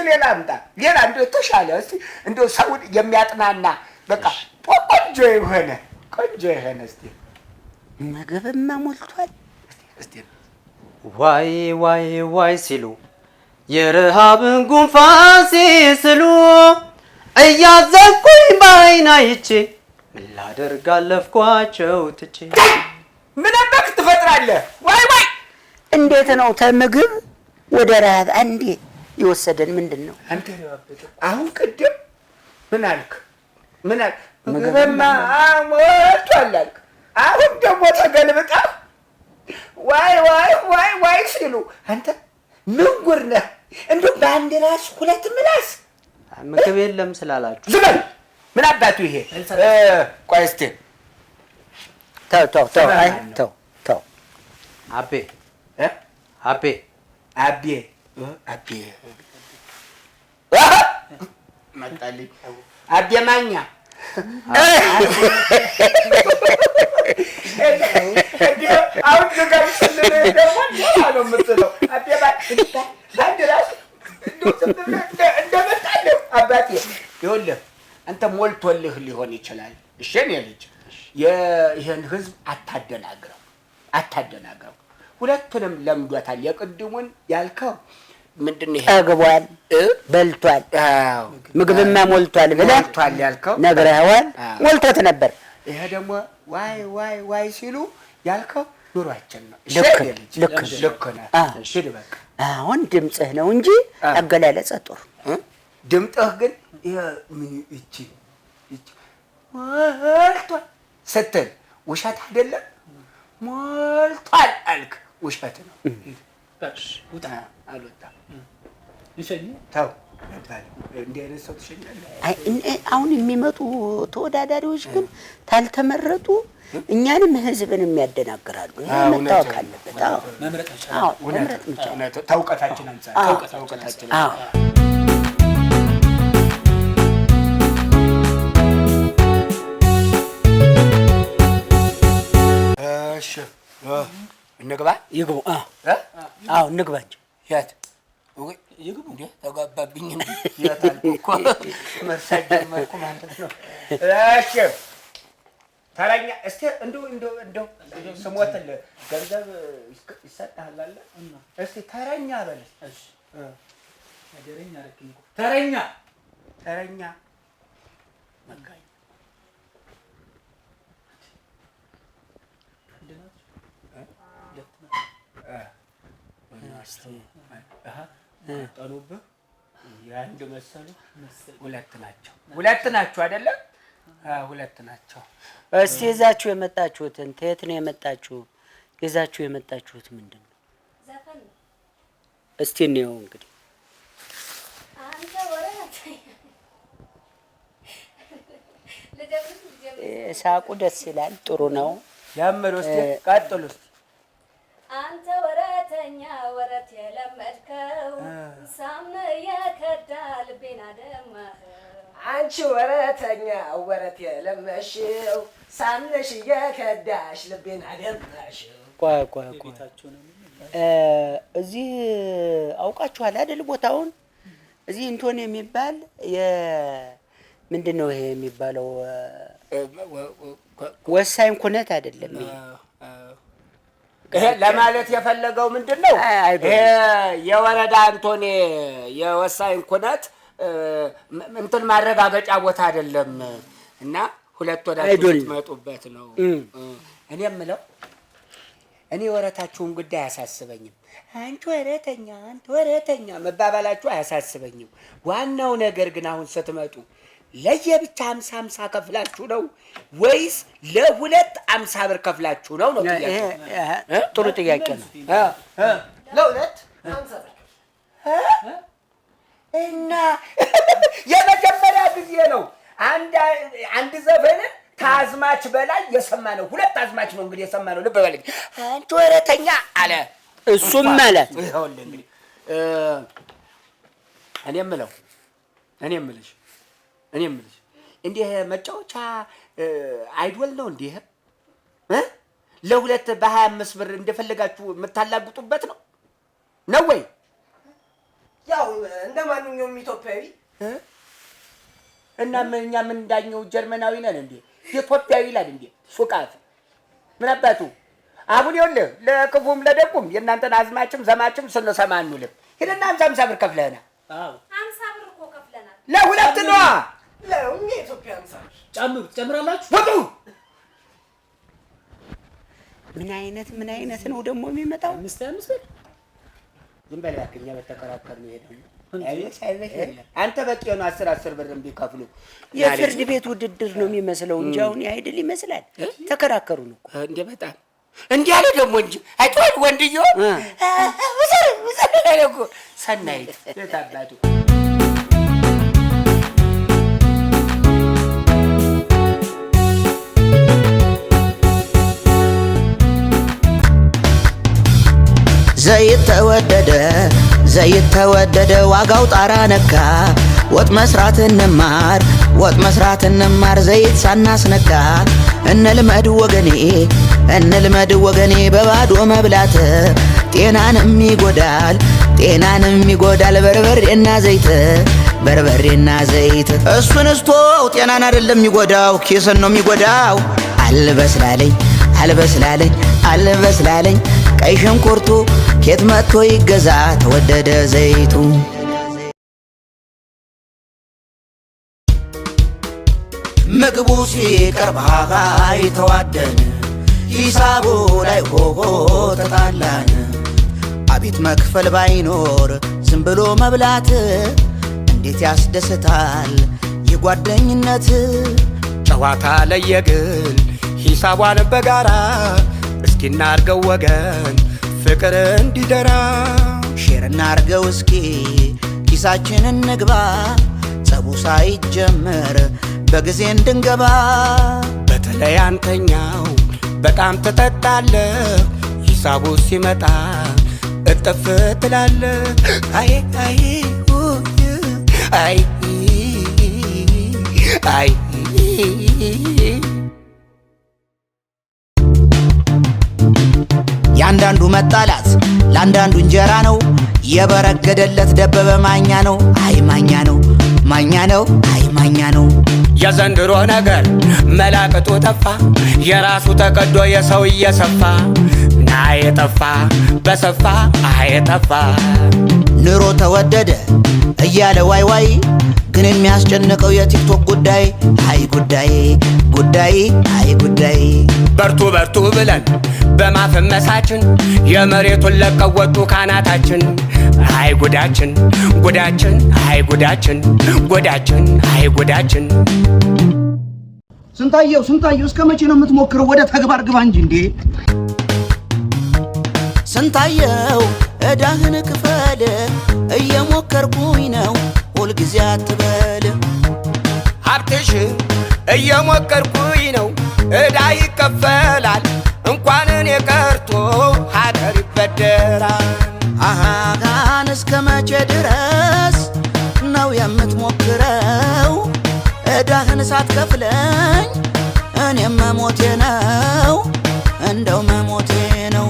ሌላ አምጣ ሌላ እንደው ተሻለ እስቲ እንደው ሰውን የሚያጥናና በቃ ቆንጆ የሆነ እስቲ ምግብማ ሞልቷል። እስቲ ዋይ ዋይ ዋይ ሲሉ የረሃብን ጉንፋን ሲስሉ እያዘንኩኝ በዓይን አይቼ ምን ላደርግ አለፍኳቸው ትቼ። ምን አባክ ትፈጥራለህ? ዋይ ዋይ እንዴት ነው ተምግብ ወደ ረሃብ አንዴ የወሰደን ምንድን ነው? አንተ አሁን ቅድም ምን አልክ? ምግብማ ሞልቷል አልክ። አሁን ደግሞ ተገልብጠህ ዋይ ዋይ ዋይ ዋይ ሲሉ አንተ ምን ጉር ነህ? እንደው በአንድ ራስ ሁለት ምላስ ምግብ የለም ስላላችሁ ዝም በል። ምን አባቱ ይሄ? ቆይ እስኪ ተው አቤ መጣልኝ አቤ ማኛ አሁን ጋር ስለለ ደግሞ ነው የምትለው አቤ አንድ ራስ እንደመጣልህ አባቴ ይኸውልህ አንተ ሞልቶልህ ሊሆን ይችላል። እሺ እኔ ልጅ ይሄን ህዝብ አታደናግረው። ሁለቱንም ለምዶታል። የቅድሙን ያልከው ምንድነው? ይሄ ጠግቧል፣ በልቷል፣ ምግብማ ሞልቷል ብለህ ያልከው ነግረኸዋል። ሞልቶት ነበር። ይሄ ደግሞ ዋይ ዋይ ዋይ ሲሉ ያልከው ኑሯችን ነው። ልክ ነህ። እሺ በቃ አሁን ድምፅህ ነው እንጂ አገላለጸ ጥሩ። ድምፅህ ግን ይቺ ሞልቷል ስትል ውሸት አይደለም። ሞልቷል አልክ፣ ውሸት ነው። ውጣ አልወጣም። ተው እንዲህ አይነት ሰው ትሸኛለህ። አሁን የሚመጡ ተወዳዳሪዎች ግን ታልተመረጡ እኛንም ህዝብንም ያደናግራሉ። ይሄ መታወቅ አለበት። መምረጥ ብቻ ታውቀታችን አንፃር ታውቀታችን እሺ እንግባ። ይግቡ። እንግባ እንጂ የት ይግቡ? እንደ ተጋባብኝ እንደ የት አልኩህ እኮ መርሳት ጀመርኩ ማለት ነው። እሺ ተረኛ እስቲ እንደው ስሞትልህ ገንዘብ ይሰጥሃል አለ። እስቲ ተረኛ በል። እሺ ተረኛ አልከኝ እኮ ተረኛ መጋኝ ጠሉብህ የአንድ መሰሉ ሁለት ናቸው አይደለ? ሁለት ናቸው። እስቲ ይዛችሁ የመጣችሁትን ከየት ነው የመጣችሁ? ይዛችሁ የመጣችሁት ምንድን ነው? ዘፈን ነው። እስቲ እንየው እንግዲህ። አንተ ወራት ሳቁ ደስ ይላል። ጥሩ ነው። ያምሩ። እስቲ ቀጥሉ። እስቲ አንተ ወረተኛ ወረት የለመድከው ሳምነ የከዳ ልቤን አደማኸው። አንቺ ወረተኛ ወረት የለመሽው ሳምነሽ የከዳሽ ልቤን አደማሽው። ቆይ እዚህ አውቃችኋል አይደል? ቦታውን እዚህ እንቶን የሚባል ምንድን ነው ይሄ የሚባለው? ወሳኝ ኩነት አይደለም ይሄ ለማለት የፈለገው ምንድን ነው? ይሄ የወረዳ አንቶኔ የወሳኝ ኩነት እንትን ማረጋገጫ ቦታ አይደለም እና ሁለት ወዳጆች መጡበት ነው። እኔ የምለው እኔ ወረታችሁን ጉዳይ አያሳስበኝም። አንተ ወረተኛ መባባላችሁ አያሳስበኝም። ዋናው ነገር ግን አሁን ስትመጡ ለየብቻ 50 ከፍላችሁ ነው ወይስ ለሁለት 50 ብር ከፍላችሁ ነው? ጥያቄ። ጥሩ ጥያቄ ነው። ለሁለት 50 ብር እና የመጀመሪያ ጊዜ ነው አንድ ዘፈንን ከአዝማች በላይ የሰማነው። ሁለት አዝማች ነው እንግዲህ የሰማነው። ልብ በል አንተ ወረተኛ አለ እሱም ማለት ይኸውልህ እንግዲህ እኔ የምልሽ እንዲህ መጫወቻ አይዶል ነው እንዲህ ለሁለት በ25 ብር እንደፈለጋችሁ የምታላግጡበት ነው ወይ? ያው እንደማንኛውም ኢትዮጵያዊ እና እኛ ምን እንዳኘው ጀርመናዊ ነን እንዴ? ኢትዮጵያዊ ይላል እንዴ? ሱቃት ምን አባቱ አሁን ይኸውልህ ለክፉም ለደጉም የእናንተን አዝማችም ዘማችም ስንሰማ አንውልም። ሄደና 50 ብር ከፍለህና። አዎ 50 ብር እኮ ከፍለናል። ለሁለት ነዋ። ለእኛ ኢትዮጵያ 50 ብር ጨምራላችሁ። ወጡ ምን አይነት ነው ደግሞ የሚመጣው? 5 ብር ዝም በል እባክህ። እኛ በተከራከርን ይሄዳል። አንተ በቂ ነው 10 ብር ቢከፍሉ የፍርድ ቤት ውድድር ነው የሚመስለው እንጂ አሁን አይደል ይመስላል። ተከራከሩ ነው እንዴ? በጣም እንዲህ አለ ደግሞ እንጂ አይቷል ወንድዮ ወሰረ ለጎ ሰናይት የታባቱ ዘይት ተወደደ ዋጋው ጣራ ነካ። ወጥ መስራት እንማር ዘይት ሳናስነካ። እንልመድ ወገኔ በባዶ መብላት ጤናንም ይጎዳል በርበሬና ዘይት እሱን እስቶው ጤናን አይደለም የሚጎዳው ኪስን ነው የሚጎዳው። አልበስላለኝ ቀይ ሽንኩርቱ ኬት መጥቶ ይገዛ ተወደደ ዘይቱ። ምግቡ ሲቀርብ ሃይ ተዋደን ሂሳቡ ላይ ሆሆ ተጣላን። አቤት መክፈል ባይኖር ዝም ብሎ መብላት እንዴት ያስደስታል የጓደኝነት ጨዋታ ለየግል ሂሳቧን በጋራ እስኪ እናርገው ወገን ፍቅር እንዲደራ። ሼር እናርገው እስኪ ኪሳችንን እንግባ ጸቡ ሳይጀመር በጊዜ እንድንገባ። በተለይ አንተኛው በጣም ትጠጣለህ ሂሳቡ ሲመጣ እጥፍ ትላለህ። አይ ያንዳንዱ መጣላት ለአንዳንዱ እንጀራ ነው። የበረገደለት ደበበ ማኛ ነው። አይ ማኛ ነው። የዘንድሮ ነገር መላቅጡ ጠፋ የራሱ ተቀዶ የሰው እየሰፋ ናየጠፋ በሰፋ አየጠፋ። ኑሮ ተወደደ እያለ ዋይ ግን የሚያስጨንቀው የቲክቶክ ጉዳይ አይ ጉዳይ በርቱ ብለን በማፈመሳችን የመሬቱን ለቀው ወጡ ካናታችን። አይ ጉዳችን አይ ጉዳችን። ስንታየው እስከ መቼ ነው የምትሞክረው? ወደ ተግባር ግባ እንጂ እንዴ! ስንታየው እዳህን ክፈል እየሞከርኩኝ ነው ሁልጊዜ አትበል። ሀብትሽ እየሞከርኩኝ ነው እዳ ይከፈላል እንኳን እኔ ቀርቶ ሀገር ይበደራል። አሃጋን እስከ መቼ ድረስ ነው የምትሞክረው? እዳህን ሳትከፍለኝ እኔም መሞቴ ነው እንደው መሞቴ ነው።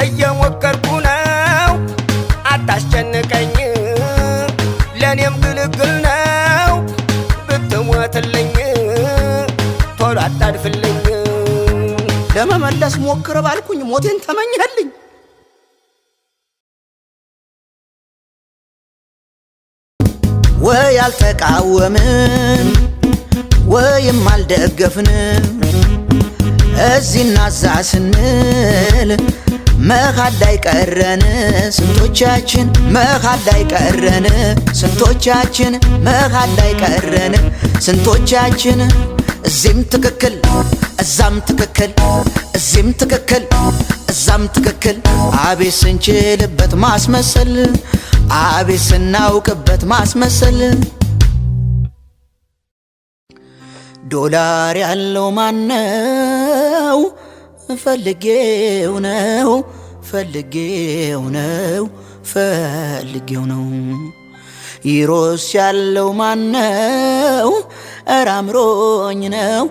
እየሞከርኩ ነው አታስጨንቀኝ ለእኔም ግልግል ነው ብትሞትልኝ ቶሎ አታድፍልኝ። ለመመለስ ሞክር ባልኩኝ ሞቴን ተመኘህልኝ። ወይ አልተቃወምን ወይም አልደገፍን እዚህና እዛ ስንል መሃል ላይ ቀረን ስንቶቻችን መሃል ላይ ቀረን ስንቶቻችን እዚህም ትክክል እዛም ትክክል አቤት ስንችልበት ማስመሰል አቤት ስናውቅበት ማስመሰል። ዶላር ያለው ማነው? ፈልጌው ነው። ይሮስ ያለው ማነው? ራምሮኝ ነው።